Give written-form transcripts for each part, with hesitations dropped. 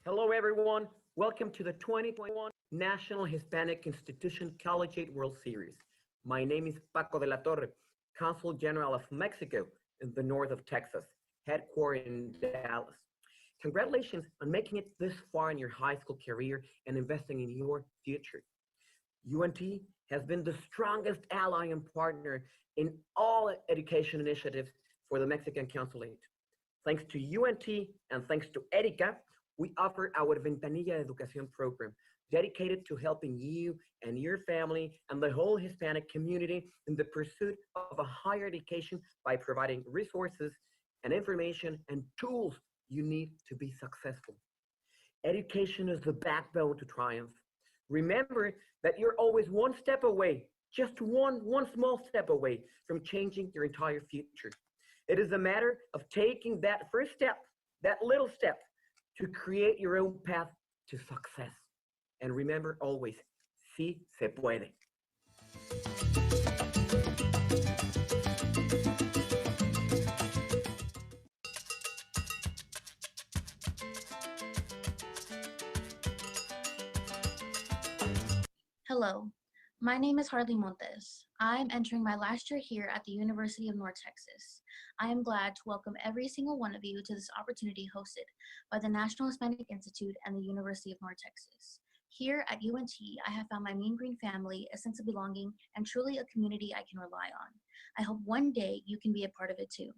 Hello, everyone. Welcome to the 2021 National Hispanic Institution Collegiate World Series. My name is Paco de la Torre, Consul General of Mexico in the north of Texas, headquartered in Dallas. Congratulations on making it this far in your high school career and investing in your future. UNT has been the strongest ally and partner in all education initiatives for the Mexican Consulate. Thanks to UNT and thanks to Erika, we offer our Ventanilla Educación program, dedicated to helping you and your family and the whole Hispanic community in the pursuit of a higher education by providing resources and information and tools you need to be successful. Education is the backbone to triumph. Remember that you're always one step away, just one small step away from changing your entire future. It is a matter of taking that first step, that little step, to create your own path to success. And remember always, sí se puede. Hello, my name is Harley Montes. I'm entering my last year here at the University of North Texas. I am glad to welcome every single one of you to this opportunity hosted by the National Hispanic Institute and the University of North Texas. Here at UNT, I have found my Mean Green family, a sense of belonging, and truly a community I can rely on. I hope one day you can be a part of it too.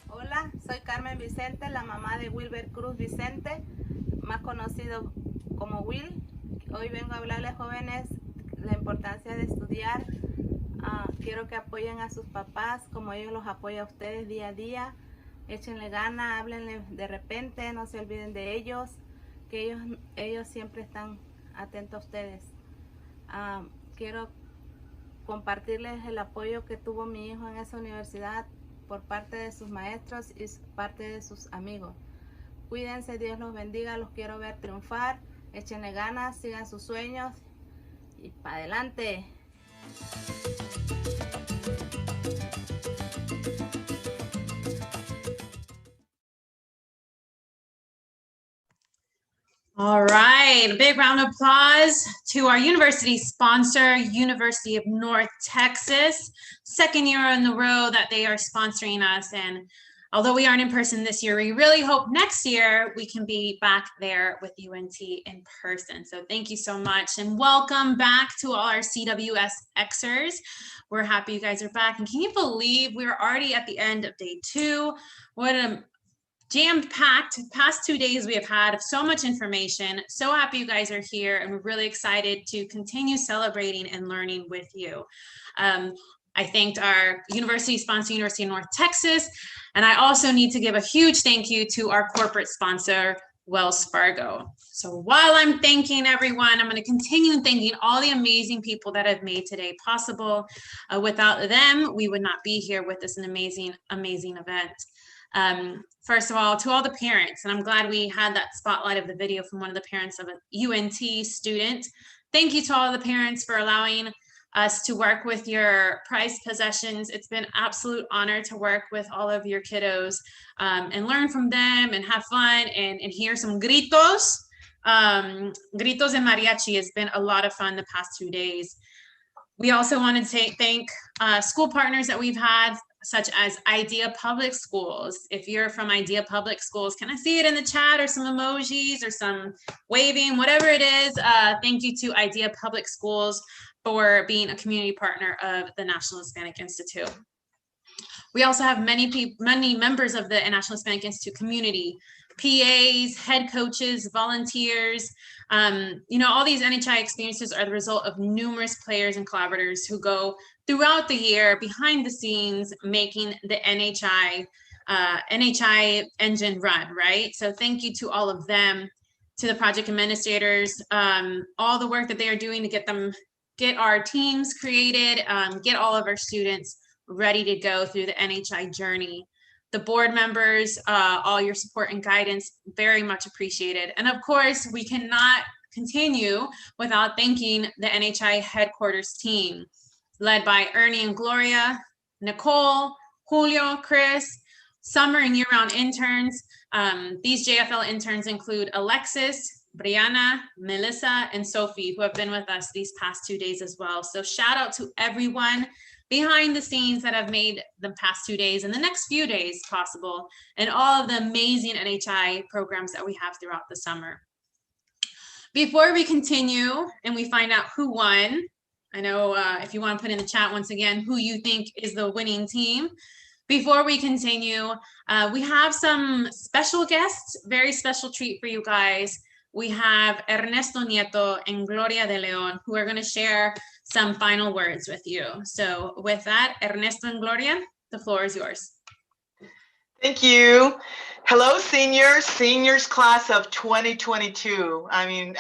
Hola, soy Carmen Vicente, la mamá de Wilber Cruz Vicente, más conocido como Will. Hoy vengo a hablarles, jóvenes, la importancia de estudiar. Quiero que apoyen a sus papás como ellos los apoyan a ustedes día a día. Échenle ganas, háblenle de repente, no se olviden de ellos, que ellos siempre están atentos a ustedes. Quiero compartirles el apoyo que tuvo mi hijo en esa universidad por parte de sus maestros y parte de sus amigos. Cuídense, Dios los bendiga, los quiero ver triunfar, échenle ganas, sigan sus sueños y para adelante. All right, a big round of applause to our university sponsor, University of North Texas. Second year in a row that they are sponsoring us. And although we aren't in person this year, we really hope next year we can be back there with UNT in person. So thank you so much and welcome back to all our CWSxers. We're happy you guys are back. And can you believe we're already at the end of day 2? What a jam-packed past 2 days we have had, so much information. So happy you guys are here, and we're really excited to continue celebrating and learning with you. I thanked our university sponsor, University of North Texas, and I also need to give a huge thank you to our corporate sponsor, Wells Fargo. So while I'm thanking everyone, I'm going to continue thanking all the amazing people that have made today possible. Without them, we would not be here with this an amazing event. First of all, to all the parents, and I'm glad we had that spotlight of the video from one of the parents of a UNT student. Thank you to all the parents for allowing us to work with your prized possessions. It's been an absolute honor to work with all of your kiddos and learn from them and have fun and hear some gritos. Gritos and mariachi has been a lot of fun the past 2 days. We also want to thank school partners that we've had, such as Idea Public Schools. If you're from Idea Public Schools, can I see it in the chat or some emojis or some waving, whatever it is? Thank you to Idea Public Schools for being a community partner of the National Hispanic Institute. We also have many members of the National Hispanic Institute community, PAs, head coaches, volunteers. All these NHI experiences are the result of numerous players and collaborators who go throughout the year behind the scenes making the NHI engine run, right? So thank you to all of them, to the project administrators, all the work that they are doing to get our teams created, get all of our students ready to go through the NHI journey. The board members, all your support and guidance, very much appreciated. And of course, we cannot continue without thanking the NHI headquarters team, led by Ernie and Gloria, Nicole, Julio, Chris, summer and year-round interns. These JFL interns include Alexis, Brianna, Melissa, and Sophie, who have been with us these past 2 days as well. So shout out to everyone behind the scenes that have made the past 2 days and the next few days possible, and all of the amazing NHI programs that we have throughout the summer. Before we continue and we find out who won, I know if you want to put in the chat once again who you think is the winning team. Before we continue, we have some special guests, very special treat for you guys. We have Ernesto Nieto and Gloria de Leon, who are going to share some final words with you. So with that, Ernesto and Gloria, the floor is yours. Thank you. Hello, seniors class of 2022. I mean,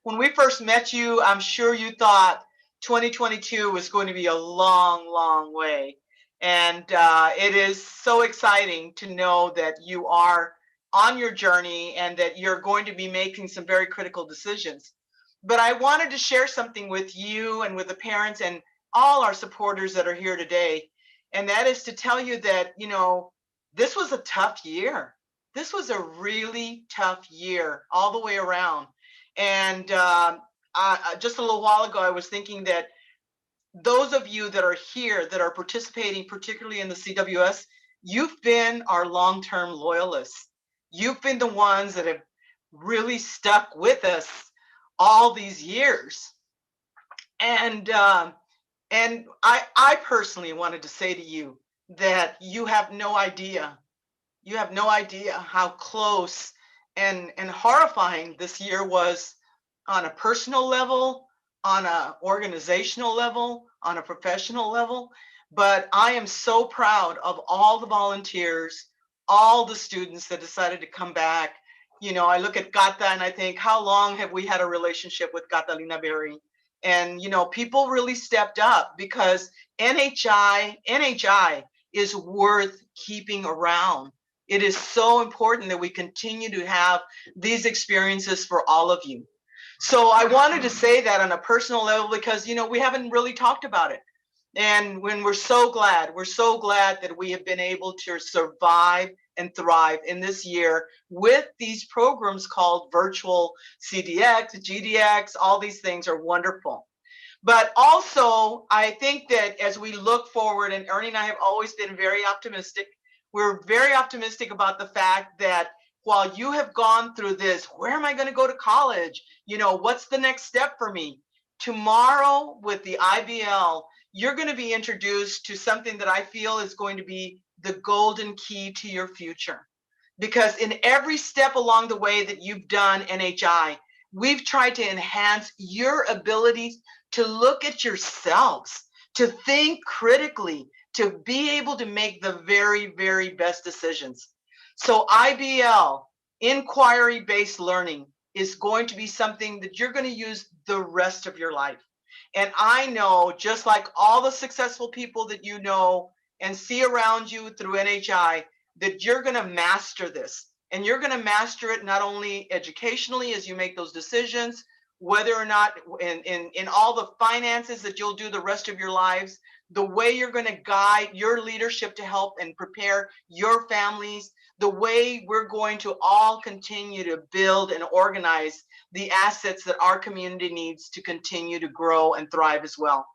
when we first met you, I'm sure you thought 2022 was going to be a long, long way. And it is so exciting to know that you are on your journey and that you're going to be making some very critical decisions. But I wanted to share something with you and with the parents and all our supporters that are here today. And that is to tell you that, you know, this was a tough year. This was a really tough year all the way around. And just a little while ago, I was thinking that those of you that are here that are participating, particularly in the CWS, you've been our long-term loyalists. You've been the ones that have really stuck with us all these years. And I personally wanted to say to you that you have no idea. You have no idea how close and horrifying this year was on a personal level, on an organizational level, on a professional level. But I am so proud of all the volunteers, all the students that decided to come back. You know, I look at Gata and I think, how long have we had a relationship with Catalina Berry? And, you know, people really stepped up because NHI is worth keeping around. It is so important that we continue to have these experiences for all of you. So I wanted to say that on a personal level because, you know, we haven't really talked about it. And when we're so glad that we have been able to survive and thrive in this year with these programs called virtual CDX, GDX, all these things are wonderful. But also, I think that as we look forward, and Ernie and I have always been very optimistic, we're very optimistic about the fact that while you have gone through this, where am I going to go to college? You know, what's the next step for me? Tomorrow with the IBL, you're going to be introduced to something that I feel is going to be the golden key to your future. Because in every step along the way that you've done NHI, we've tried to enhance your abilities to look at yourselves, to think critically, to be able to make the very, very best decisions. So IBL, inquiry-based learning, is going to be something that you're going to use the rest of your life. And I know, just like all the successful people that you know and see around you through NHI, that you're going to master this. And you're going to master it not only educationally as you make those decisions, whether or not in all the finances that you'll do the rest of your lives, the way you're going to guide your leadership to help and prepare your families, the way we're going to all continue to build and organize the assets that our community needs to continue to grow and thrive as well.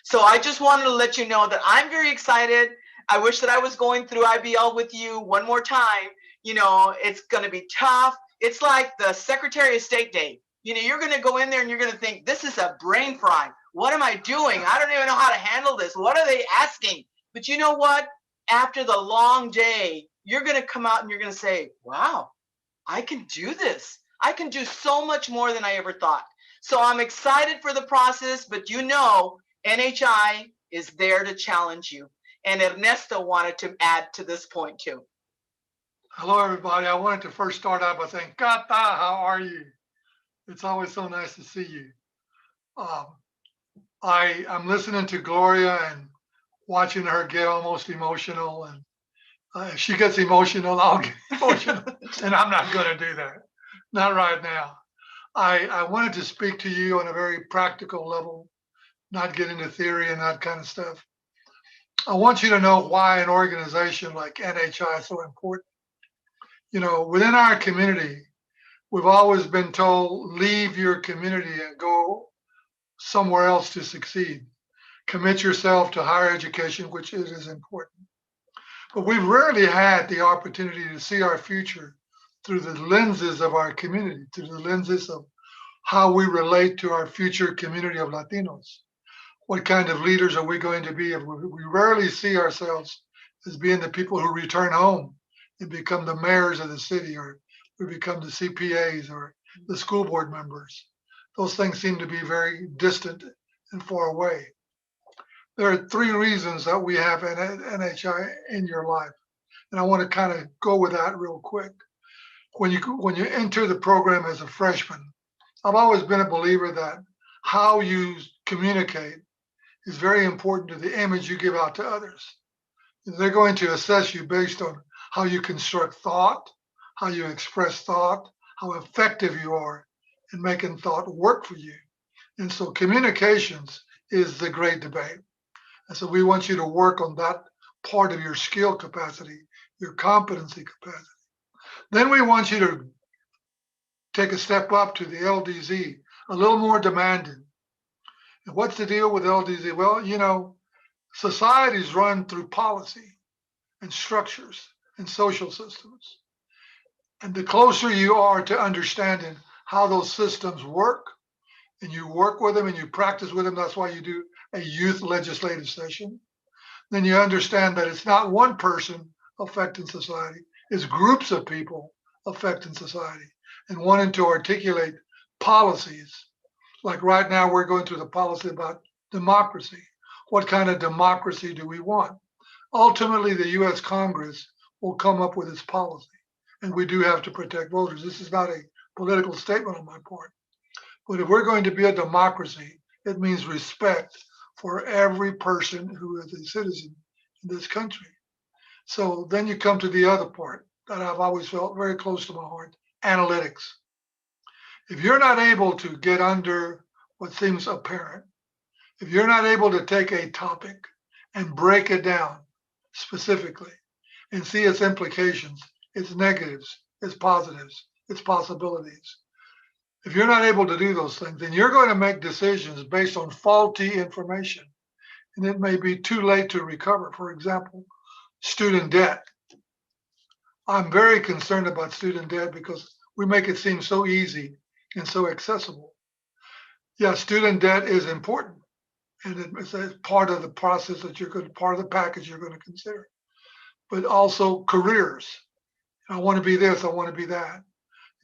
So I just wanted to let you know that I'm very excited. I wish that I was going through IBL with you one more time. You know, it's going to be tough. It's like the Secretary of State Day. You know, you're going to go in there and you're going to think, this is a brain fry. What am I doing? I don't even know how to handle this. What are they asking? But you know what? After the long day, you're going to come out and you're going to say, wow, I can do this. I can do so much more than I ever thought. So I'm excited for the process, but you know, NHI is there to challenge you. And Ernesto wanted to add to this point too. Hello, everybody. I wanted to first start out by saying, Gata, how are you? It's always so nice to see you. I'm listening to Gloria and watching her get almost emotional. And if she gets emotional, I'll get emotional. And I'm not going to do that. Not right now. I wanted to speak to you on a very practical level, not get into theory and that kind of stuff. I want you to know why an organization like NHI is so important. You know, within our community, we've always been told, leave your community and go somewhere else to succeed. Commit yourself to higher education, which is important. But we've rarely had the opportunity to see our future through the lenses of our community, through the lenses of how we relate to our future community of Latinos. What kind of leaders are we going to be? We rarely see ourselves as being the people who return home and become the mayors of the city, or we become the CPAs or the school board members. Those things seem to be very distant and far away. There are three reasons that we have an NHI in your life. And I want to kind of go with that real quick. When you enter the program as a freshman, I've always been a believer that how you communicate is very important to the image you give out to others. They're going to assess you based on how you construct thought, how you express thought, how effective you are in making thought work for you. And so communications is the great debate. And so we want you to work on that part of your skill capacity, your competency capacity. Then we want you to take a step up to the LDZ, a little more demanding. And what's the deal with LDZ? Well, you know, societies run through policy and structures and social systems. And the closer you are to understanding how those systems work, and you work with them and you practice with them, that's why you do a youth legislative session, then you understand that it's not one person affecting society, it's groups of people affecting society and wanting to articulate policies. Like right now, we're going through the policy about democracy. What kind of democracy do we want? Ultimately, the US Congress will come up with its policy, and we do have to protect voters. This is not a political statement on my part. But if we're going to be a democracy, it means respect for every person who is a citizen in this country. So then you come to the other part that I've always felt very close to my heart, analytics. If you're not able to get under what seems apparent, if you're not able to take a topic and break it down specifically and see its implications, its negatives, its positives, its possibilities, if you're not able to do those things, then you're going to make decisions based on faulty information, and it may be too late to recover. For example, student debt. I'm very concerned about student debt because we make it seem so easy and so accessible. Yeah, student debt is important, and it's a part of the process that you're going to, part of the package you're going to consider. But also careers. I want to be this, I want to be that.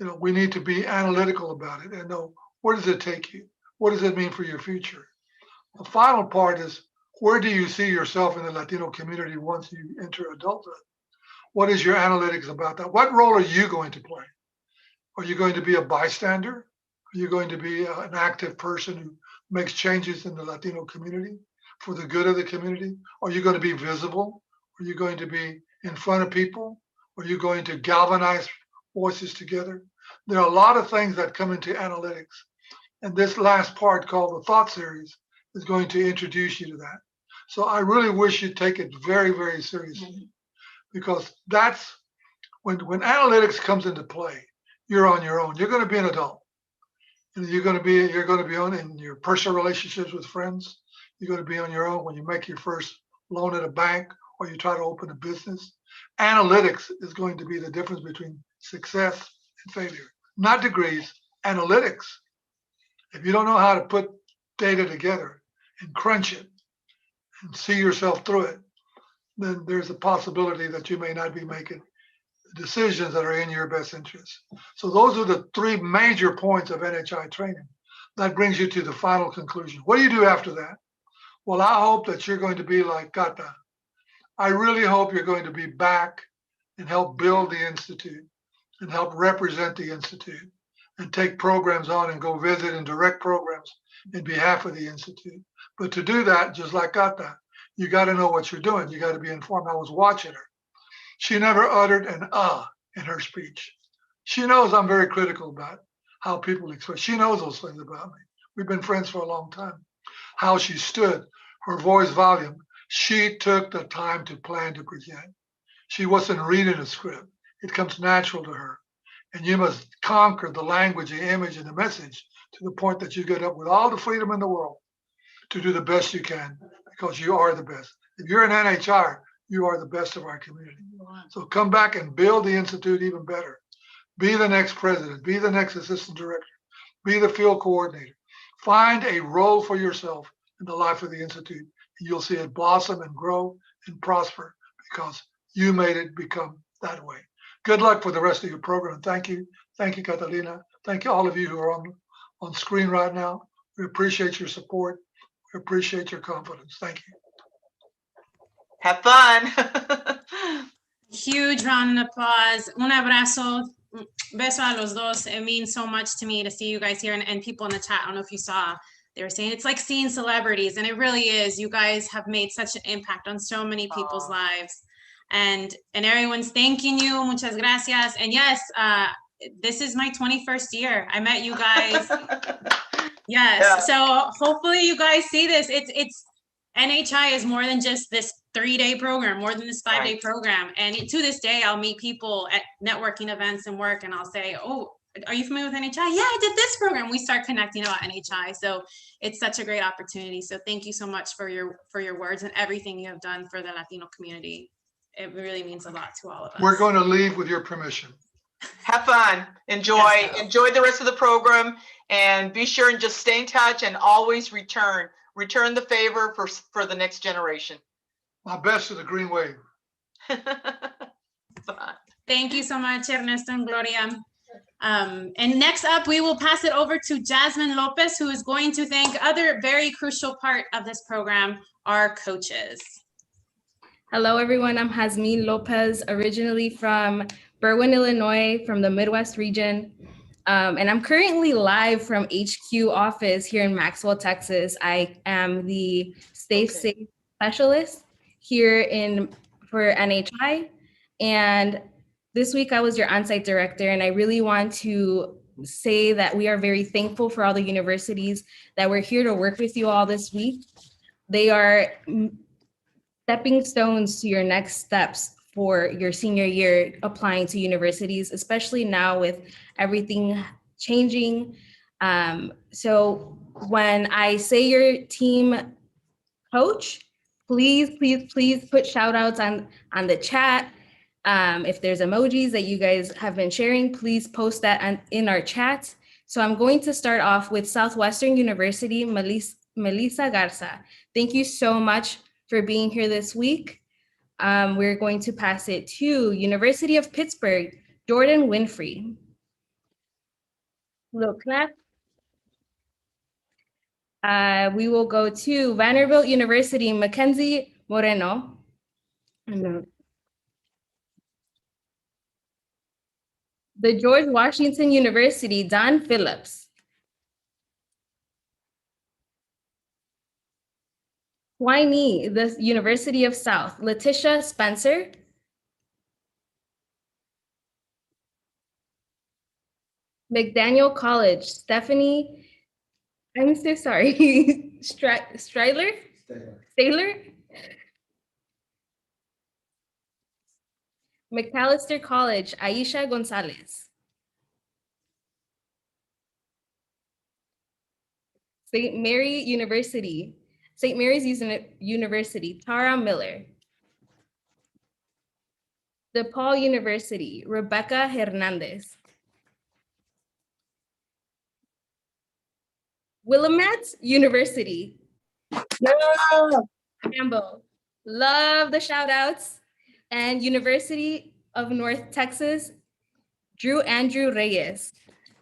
You know, we need to be analytical about it and know, where does it take you? What does it mean for your future? The final part is, where do you see yourself in the Latino community once you enter adulthood? What is your analytics about that? What role are you going to play? Are you going to be a bystander? Are you going to be an active person who makes changes in the Latino community for the good of the community? Are you going to be visible? Are you going to be in front of people? Are you going to galvanize voices together? There are a lot of things that come into analytics. And this last part, called the thought series, is going to introduce you to that. So I really wish you'd take it very, very seriously, because that's when analytics comes into play, you're on your own. You're going to be an adult. And you're going to be on in your personal relationships with friends. You're going to be on your own when you make your first loan at a bank or you try to open a business. Analytics is going to be the difference between success and failure. Not degrees, analytics. If you don't know how to put data together and crunch it and see yourself through it, then there's a possibility that you may not be making decisions that are in your best interest. So those are the three major points of NHI training. That brings you to the final conclusion. What do you do after that? Well, I hope that you're going to be like Kata. I really hope you're going to be back and help build the Institute and help represent the Institute and take programs on and go visit and direct programs in behalf of the Institute. But to do that, just like Kata, you got to know what you're doing. You got to be informed. I was watching her. She never uttered an in her speech. She knows I'm very critical about how people express. She knows those things about me. We've been friends for a long time. How she stood, her voice volume. She took the time to plan to present. She wasn't reading a script. It comes natural to her. And you must conquer the language, the image, and the message to the point that you get up with all the freedom in the world to do the best you can, because you are the best. If you're an NHR, you are the best of our community. So come back and build the Institute even better. Be the next president, be the next assistant director, be the field coordinator. Find a role for yourself in the life of the Institute. And you'll see it blossom and grow and prosper because you made it become that way. Good luck for the rest of your program. Thank you. Thank you, Catalina. Thank you, all of you who are on screen right now. We appreciate your support. We appreciate your confidence. Thank you. Have fun. Huge round of applause. Un abrazo. Beso a los dos. It means so much to me to see you guys here and people in the chat. I don't know if you saw, they were saying it's like seeing celebrities, and it really is. You guys have made such an impact on so many people's lives, and everyone's thanking you. Muchas gracias. And yes, this is my 21st year. I met you guys. Yes. Yeah. So hopefully you guys see this. It's NHI is more than just this 3-day program, more than this 5-day Right. program. And to this day, I'll meet people at networking events and work, and I'll say, "Oh, are you familiar with NHI? Yeah, I did this program." We start connecting about NHI. So it's such a great opportunity. So thank you so much for your words and everything you have done for the Latino community. It really means a lot to all of us. We're going to leave with your permission. Have fun. Enjoy. Yes, Enjoy the rest of the program, and be sure and just stay in touch and always return the favor for the next generation. My best to the Green Wave. Bye. Thank you so much, Ernesto and Gloria. And next up, we will pass it over to Jasmine Lopez, who is going to thank other very crucial part of this program, our coaches. Hello, everyone. I'm Jasmine Lopez, originally from Berwyn, Illinois, from the Midwest region. And I'm currently live from HQ office here in Maxwell, Texas. I am the Safe Specialist here for NHI. And this week I was your on-site director, and I really want to say that we are very thankful for all the universities that we're here to work with you all this week. They are stepping stones to your next steps for your senior year applying to universities, especially now with everything changing. So when I say your team coach, please put shout outs on the chat. If there's emojis that you guys have been sharing, please post that in our chat. So I'm going to start off with Southwestern University, Melissa Garza. Thank you so much for being here this week. We're going to pass it to University of Pittsburgh, Jordan Winfrey. Little clap. We will go to Vanderbilt University, Mackenzie Moreno. The George Washington University, Don Phillips. Whinee, the University of South, Letitia Spencer. McDaniel College, Stephanie, I'm so sorry, Steyler? McAllister College, Aisha Gonzalez. St. Mary's University, Tara Miller. DePaul University, Rebecca Hernandez. Willamette University, Campbell. Love the shout outs. And University of North Texas, Drew Andrew Reyes.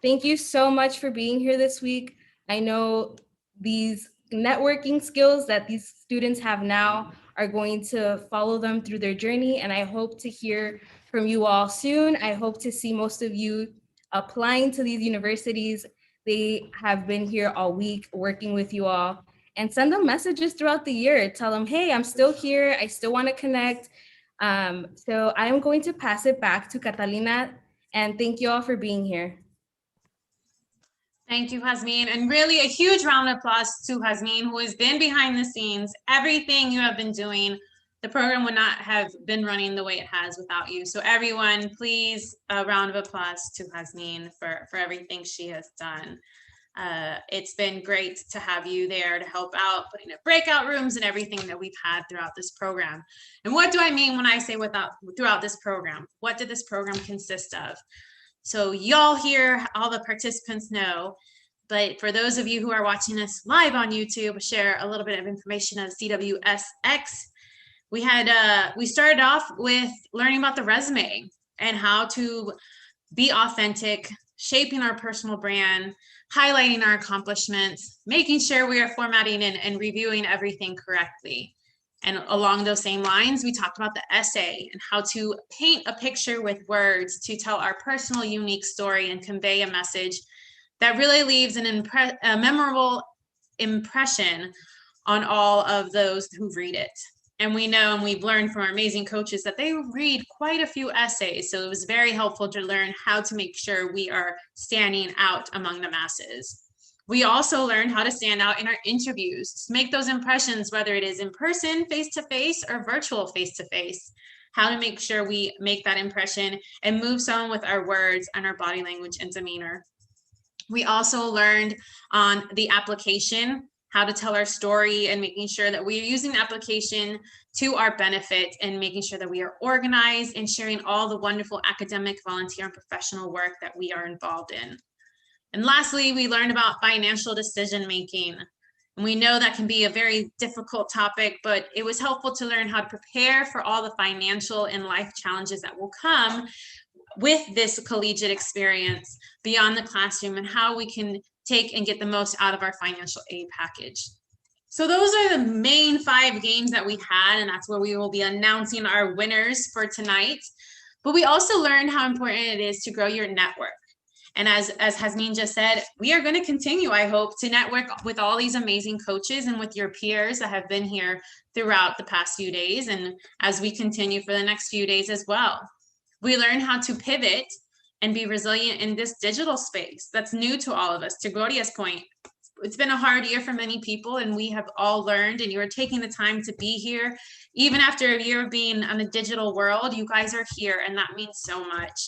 Thank you so much for being here this week. I know these networking skills that these students have now are going to follow them through their journey, and I hope to hear from you all soon. I hope to see most of you applying to these universities. They have been here all week working with you all, and send them messages throughout the year. Tell them, hey, I'm still here. I still want to connect. So I am going to pass it back to Catalina, and thank you all for being here. Thank you, Jasmine. And really a huge round of applause to Jasmine, who has been behind the scenes. Everything you have been doing, the program would not have been running the way it has without you. So everyone, please, a round of applause to Jasmine for everything she has done. It's been great to have you there to help out, putting up breakout rooms and everything that we've had throughout this program. And what do I mean when I say throughout this program? What did this program consist of? So y'all here, all the participants know, but for those of you who are watching us live on YouTube, share a little bit of information of CWSx. We started off with learning about the resume and how to be authentic, shaping our personal brand, highlighting our accomplishments, making sure we are formatting and reviewing everything correctly. And along those same lines, we talked about the essay and how to paint a picture with words to tell our personal, unique story and convey a message that really leaves a memorable impression on all of those who read it. And we know, and we've learned from our amazing coaches, that they read quite a few essays. So it was very helpful to learn how to make sure we are standing out among the masses. We also learned how to stand out in our interviews, to make those impressions, whether it is in person, face-to-face, or virtual face-to-face, how to make sure we make that impression and move someone with our words and our body language and demeanor. We also learned on the application, how to tell our story and making sure that we are using the application to our benefit and making sure that we are organized and sharing all the wonderful academic, volunteer, and professional work that we are involved in. And lastly, we learned about financial decision-making. And we know that can be a very difficult topic, but it was helpful to learn how to prepare for all the financial and life challenges that will come with this collegiate experience beyond the classroom and how we can take and get the most out of our financial aid package. So those are the main 5 games that we had, and that's where we will be announcing our winners for tonight. But we also learned how important it is to grow your network. And as Jasmine just said, we are going to continue, I hope, to network with all these amazing coaches and with your peers that have been here throughout the past few days, and as we continue for the next few days as well. We learn how to pivot and be resilient in this digital space that's new to all of us. To Gloria's point, it's been a hard year for many people, and we have all learned, and you are taking the time to be here. Even after a year of being on a digital world, you guys are here, and that means so much.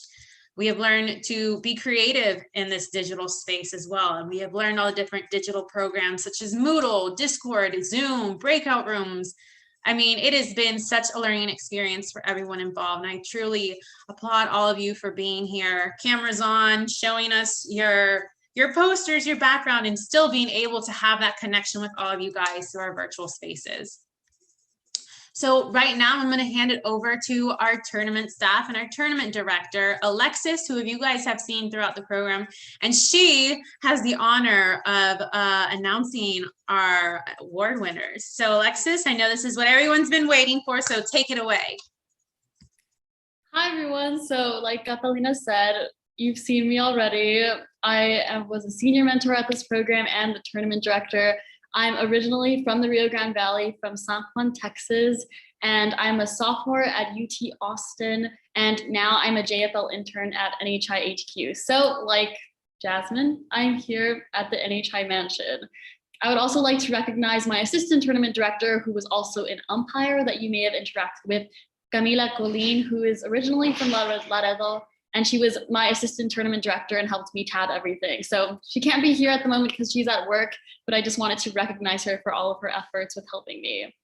We have learned to be creative in this digital space as well. And we have learned all the different digital programs such as Moodle, Discord, Zoom, breakout rooms. I mean, it has been such a learning experience for everyone involved. And I truly applaud all of you for being here, cameras on, showing us your posters, your background, and still being able to have that connection with all of you guys through our virtual spaces. So right now, I'm going to hand it over to our tournament staff and our tournament director, Alexis, who you guys have seen throughout the program. And she has the honor of announcing our award winners. So Alexis, I know this is what everyone's been waiting for, so take it away. Hi, everyone. So like Catalina said, you've seen me already. I was a senior mentor at this program and the tournament director. I'm originally from the Rio Grande Valley, from San Juan, Texas, and I'm a sophomore at UT Austin, and now I'm a JFL intern at NHI HQ. So like Jasmine, I'm here at the NHI mansion. I would also like to recognize my assistant tournament director, who was also an umpire that you may have interacted with, Camila Colin, who is originally from Laredo, and she was my assistant tournament director and helped me tab everything. So she can't be here at the moment because she's at work, but I just wanted to recognize her for all of her efforts with helping me.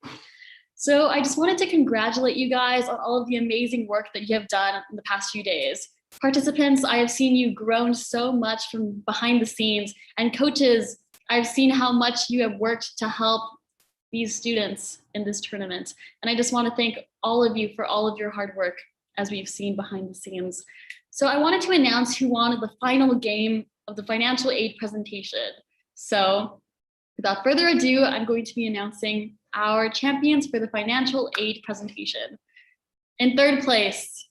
So I just wanted to congratulate you guys on all of the amazing work that you have done in the past few days. Participants, I have seen you grown so much from behind the scenes, and coaches, I've seen how much you have worked to help these students in this tournament. And I just want to thank all of you for all of your hard work, as we've seen behind the scenes. So I wanted to announce who won the final game of the financial aid presentation. So without further ado, I'm going to be announcing our champions for the financial aid presentation. In third place,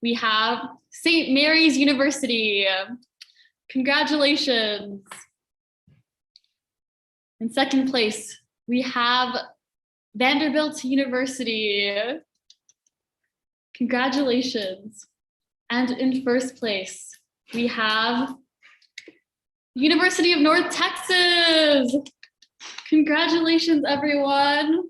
we have St. Mary's University. Congratulations. In second place, we have Vanderbilt University. Congratulations. And in first place, we have University of North Texas. Congratulations, everyone.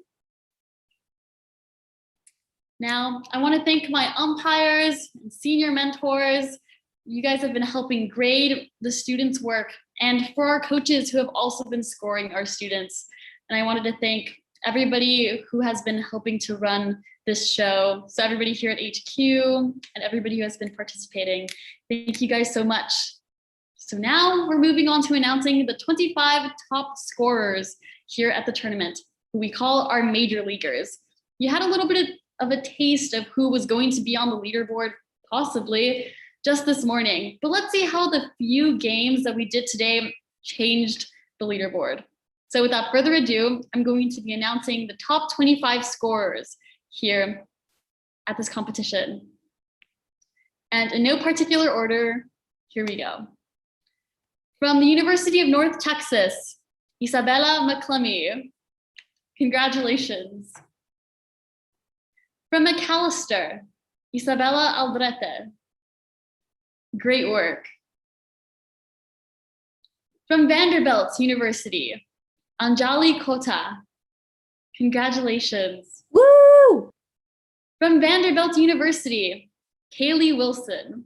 Now, I want to thank my umpires and senior mentors. You guys have been helping grade the students' work, and for our coaches who have also been scoring our students. And I wanted to thank everybody who has been helping to run this show. So everybody here at HQ and everybody who has been participating, thank you guys so much. So now we're moving on to announcing the 25 top scorers here at the tournament, who we call our major leaguers. You had a little bit of a taste of who was going to be on the leaderboard, possibly just this morning. But let's see how the few games that we did today changed the leaderboard. So without further ado, I'm going to be announcing the top 25 scorers here at this competition. And in no particular order, here we go. From the University of North Texas, Isabella McClemmy. Congratulations. From McAllister, Isabella Aldrete. Great work. From Vanderbilt University, Anjali Kota. Congratulations. Woo! From Vanderbilt University, Kaylee Wilson.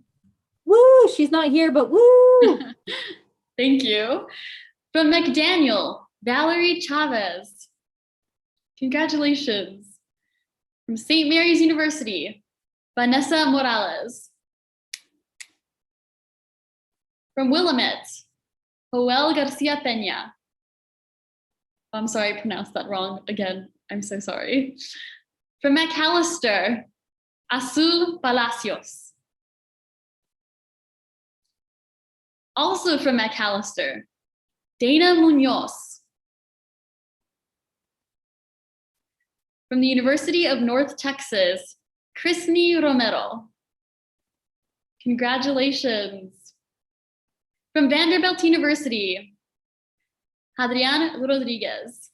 Woo! She's not here, but woo! Thank you. From McDaniel, Valerie Chavez. Congratulations. From St. Mary's University, Vanessa Morales. From Willamette, Joel Garcia Peña. I'm sorry, I pronounced that wrong again. I'm so sorry. From McAllister, Azul Palacios. Also from McAllister, Dana Munoz. From the University of North Texas, Krisni Romero. Congratulations. From Vanderbilt University, Adrián Rodriguez.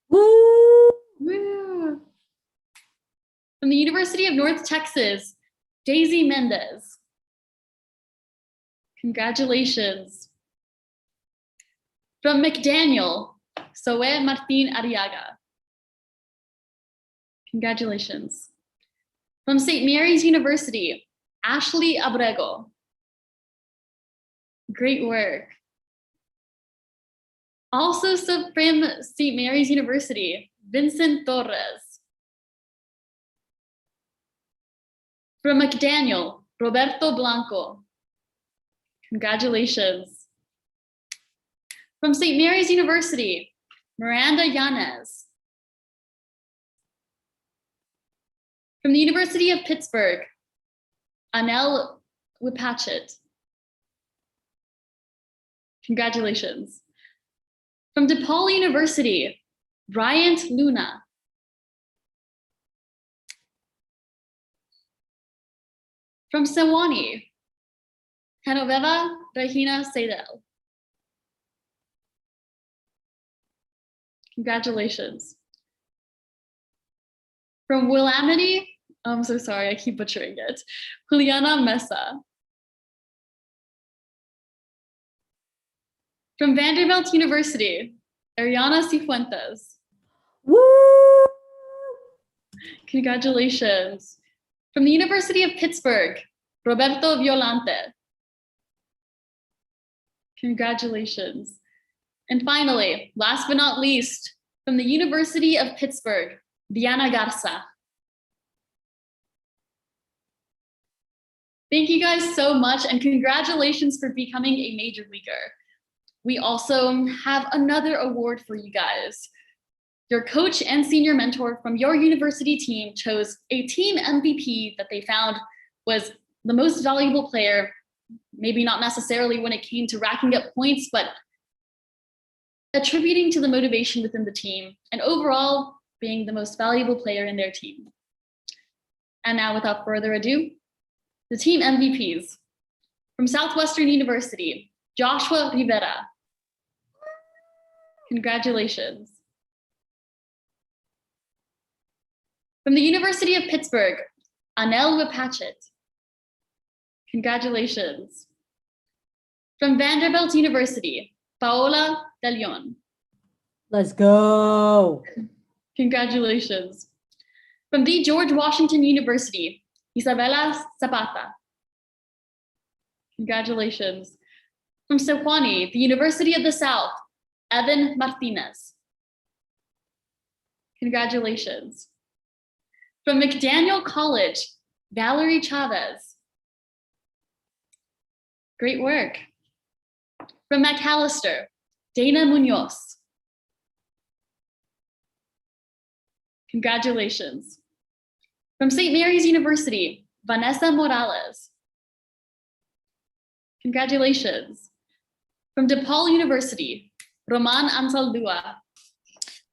Woo! Woo. From the University of North Texas, Daisy Mendez. Congratulations. From McDaniel, Zoe Martin Arriaga. Congratulations. From St. Mary's University, Ashley Abrego. Great work. Also from St. Mary's University, Vincent Torres. From McDaniel, Roberto Blanco. Congratulations. From St. Mary's University, Miranda Yanez. From the University of Pittsburgh, Anel Wipatchit. Congratulations. From DePaul University, Bryant Luna. From Sewanee, Genoveva Regina Seidel. Congratulations. From Willamette, I'm so sorry, I keep butchering it, Juliana Mesa. From Vanderbilt University, Ariana Cifuentes. Woo! Congratulations. From the University of Pittsburgh, Roberto Violante. Congratulations. And finally, last but not least, from the University of Pittsburgh, Diana Garza. Thank you guys so much, and congratulations for becoming a major leaguer. We also have another award for you guys. Your coach and senior mentor from your university team chose a team MVP that they found was the most valuable player, maybe not necessarily when it came to racking up points, but attributing to the motivation within the team and overall being the most valuable player in their team. And now, without further ado, the team MVPs. From Southwestern University, Joshua Rivera. Congratulations. From the University of Pittsburgh, Anel Wipatchit. Congratulations. From Vanderbilt University, Paola De Leon. Let's go. Congratulations. From the George Washington University, Isabela Zapata. Congratulations. From Sequani, the University of the South, Evan Martinez. Congratulations. From McDaniel College, Valerie Chavez. Great work. From Macalester, Dana Munoz. Congratulations. From St. Mary's University, Vanessa Morales. Congratulations. From DePaul University, Roman Ansaldua.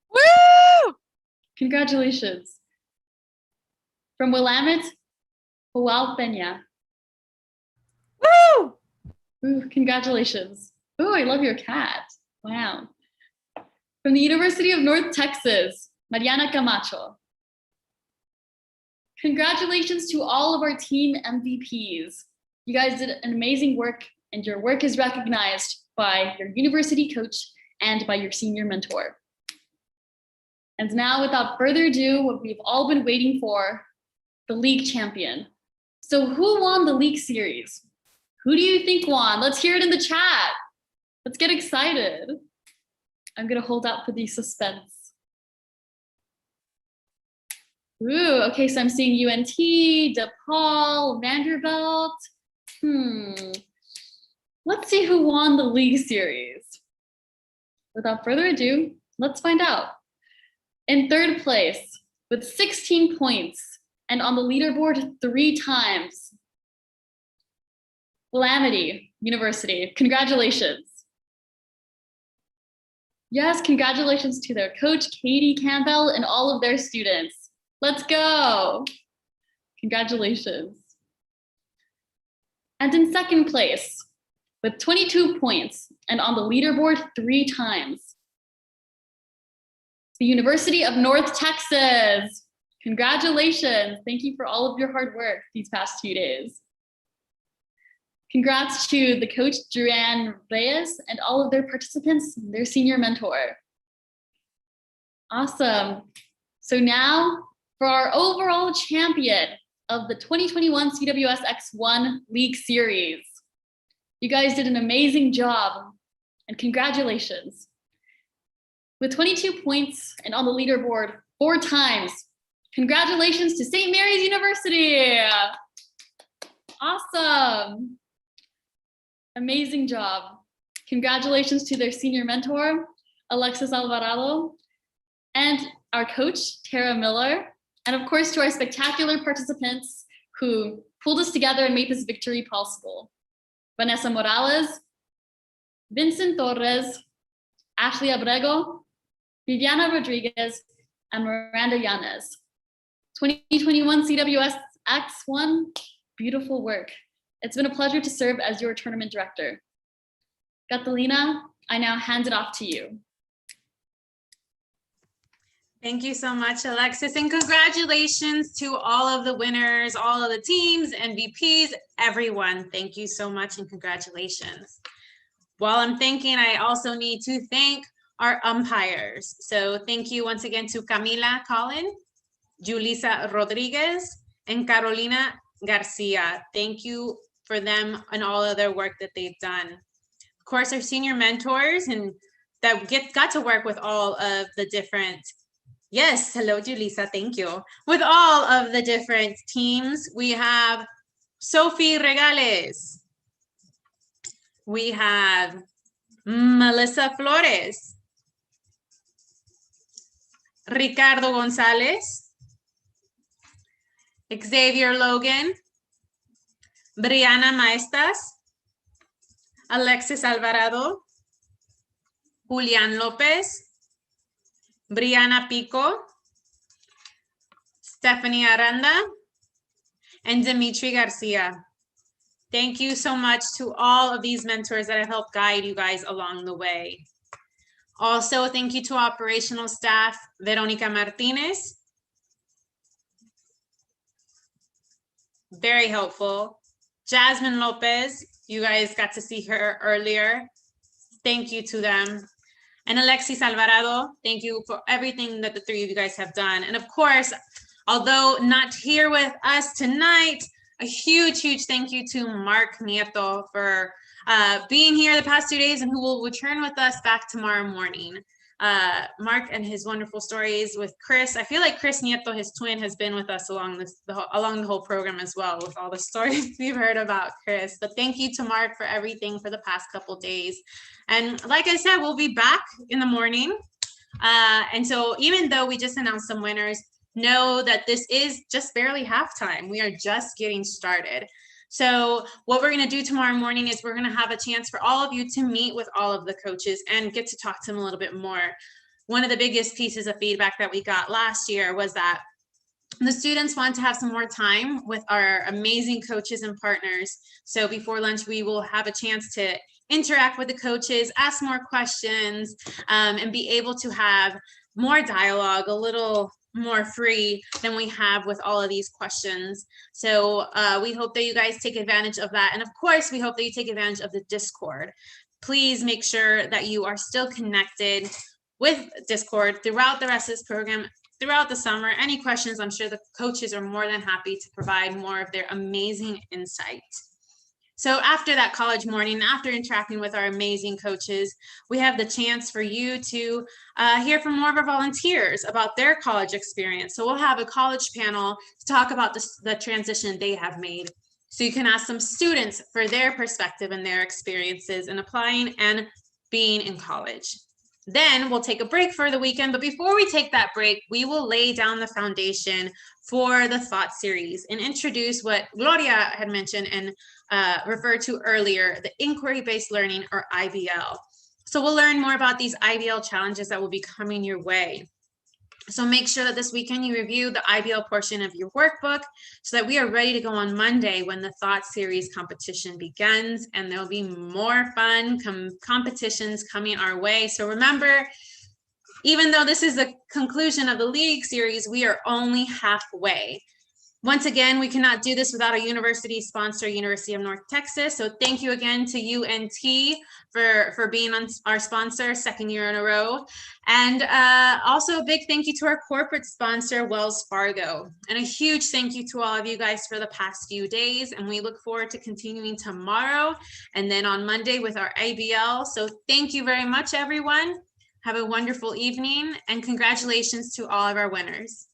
Woo! Congratulations. From Willamette, Joao Peña. Woo! Ooh, congratulations. Ooh, I love your cat. Wow. From the University of North Texas, Mariana Camacho. Congratulations to all of our team MVPs. You guys did an amazing work, and your work is recognized by your university coach and by your senior mentor. And now, without further ado, what we've all been waiting for, the league champion. So who won the league series? Who do you think won? Let's hear it in the chat. Let's get excited. I'm gonna hold out for the suspense. Ooh, okay, so I'm seeing UNT, DePaul, Vanderbilt. Let's see who won the league series. Without further ado, let's find out. In third place, with 16 points and on the leaderboard 3 times, Willamette University. Congratulations. Yes, congratulations to their coach, Katie Campbell, and all of their students. Let's go. Congratulations. And in second place, with 22 points and on the leaderboard 3 times, the University of North Texas. Congratulations. Thank you for all of your hard work these past 2 days. Congrats to the coach, Joanne Reyes, and all of their participants, and their senior mentor. Awesome. So now for our overall champion of the 2021 CWSx1 League Series. You guys did an amazing job, and congratulations. With 22 points and on the leaderboard 4 times, congratulations to St. Mary's University. Awesome. Amazing job. Congratulations to their senior mentor, Alexis Alvarado, and our coach, Tara Miller, and of course to our spectacular participants who pulled us together and made this victory possible. Vanessa Morales, Vincent Torres, Ashley Abrego, Viviana Rodriguez, and Miranda Yanez. 2021 CWSx1, beautiful work. It's been a pleasure to serve as your tournament director. Catalina, I now hand it off to you. Thank you so much, Alexis, and congratulations to all of the winners, all of the teams, MVPs, everyone. Thank you so much and congratulations. While I'm thanking, I also need to thank our umpires. So thank you once again to Camila Collin, Julissa Rodriguez, and Carolina Garcia. Thank you for them and all of their work that they've done. Of course, our senior mentors and that got to work with all of the different, yes, hello, Julissa, thank you. With all of the different teams, we have Sophie Regales. We have Melissa Flores, Ricardo Gonzalez, Xavier Logan, Brianna Maestas, Alexis Alvarado, Julian Lopez, Brianna Pico, Stephanie Aranda, and Dimitri Garcia. Thank you so much to all of these mentors that have helped guide you guys along the way. Also, thank you to operational staff, Veronica Martinez. Very helpful. Jasmine Lopez, you guys got to see her earlier. thank you to them. And Alexis Alvarado, thank you for everything that the three of you guys have done. And of course, although not here with us tonight, a huge, huge thank you to Mark Nieto for being here the past 2 days and who will return with us back tomorrow morning. Mark and his wonderful stories with Chris. I feel like Chris Nieto, his twin, has been with us along the whole program as well, with all the stories we've heard about Chris. But thank you to Mark for everything for the past couple days. And like I said, we'll be back in the morning. And so even though we just announced some winners, know that this is just barely halftime. We are just getting started. So what we're going to do tomorrow morning is we're going to have a chance for all of you to meet with all of the coaches and get to talk to them a little bit more. One of the biggest pieces of feedback that we got last year was that the students want to have some more time with our amazing coaches and partners. So before lunch, we will have a chance to interact with the coaches, ask more questions, and be able to have more dialogue, a little more free than we have with all of these questions. So we hope that you guys take advantage of that. And of course, we hope that you take advantage of the Discord. Please make sure that you are still connected with Discord throughout the rest of this program, throughout the summer. Any questions, I'm sure the coaches are more than happy to provide more of their amazing insight. So after that college morning, after interacting with our amazing coaches, we have the chance for you to hear from more of our volunteers about their college experience. So we'll have a college panel to talk about the transition they have made. So you can ask some students for their perspective and their experiences in applying and being in college. Then we'll take a break for the weekend. But before we take that break, we will lay down the foundation for the thought series and introduce what Gloria had mentioned and referred to earlier, the inquiry-based learning, or IBL. So we'll learn more about these IBL challenges that will be coming your way. So make sure that this weekend you review the IBL portion of your workbook so that we are ready to go on Monday when the thought series competition begins, and there'll be more fun competitions coming our way. So remember, even though this is the conclusion of the league series, we are only halfway. Once again, we cannot do this without a university sponsor, University of North Texas. So thank you again to UNT for being our sponsor, second year in a row. And also a big thank you to our corporate sponsor, Wells Fargo. And a huge thank you to all of you guys for the past few days. And we look forward to continuing tomorrow and then on Monday with our IBL. So thank you very much, everyone. Have a wonderful evening and congratulations to all of our winners.